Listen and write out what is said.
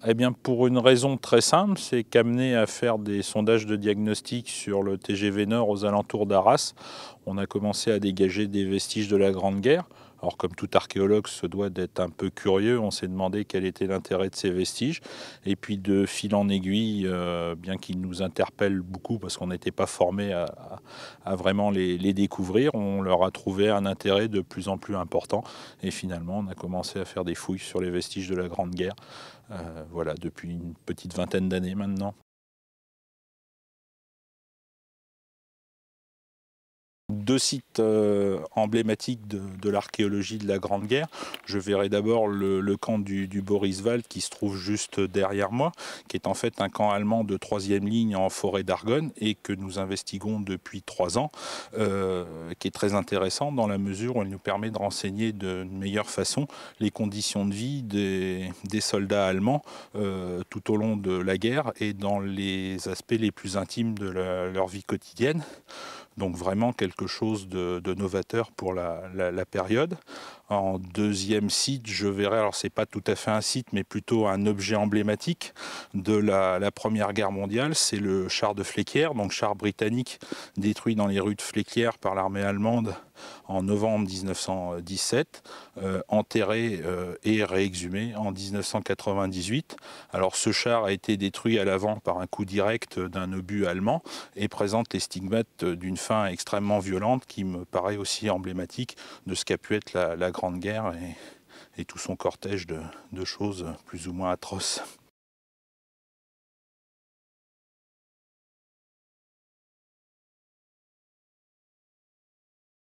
Eh bien, pour une raison très simple, c'est qu'amené à faire des sondages de diagnostic sur le TGV Nord aux alentours d'Arras, on a commencé à dégager des vestiges de la Grande Guerre. Alors, comme tout archéologue se doit d'être un peu curieux, on s'est demandé quel était l'intérêt de ces vestiges. Et puis, de fil en aiguille, bien qu'ils nous interpellent beaucoup parce qu'on n'était pas formé à vraiment les découvrir, on leur a trouvé un intérêt de plus en plus important. Et finalement, on a commencé à faire des fouilles sur les vestiges de la Grande Guerre. Voilà, depuis une petite vingtaine d'années maintenant. Deux sites emblématiques de l'archéologie de la Grande Guerre. Je verrai d'abord le camp du Boriswald qui se trouve juste derrière moi, qui est en fait un camp allemand de troisième ligne en forêt d'Argonne et que nous investiguons depuis 3 ans, qui est très intéressant dans la mesure où il nous permet de renseigner de meilleure façon les conditions de vie des soldats allemands tout au long de la guerre et dans les aspects les plus intimes de leur vie quotidienne. Donc vraiment quelque chose de novateur pour la période. En deuxième site, je verrai, alors c'est pas tout à fait un site, mais plutôt un objet emblématique de la Première Guerre mondiale, c'est le char de Fléquières, donc char britannique détruit dans les rues de Fléquières par l'armée allemande en novembre 1917, enterré et réexhumé en 1998. Alors ce char a été détruit à l'avant par un coup direct d'un obus allemand et présente les stigmates d'une fin extrêmement violente qui me paraît aussi emblématique de ce qu'a pu être la Grande Guerre et tout son cortège de choses plus ou moins atroces.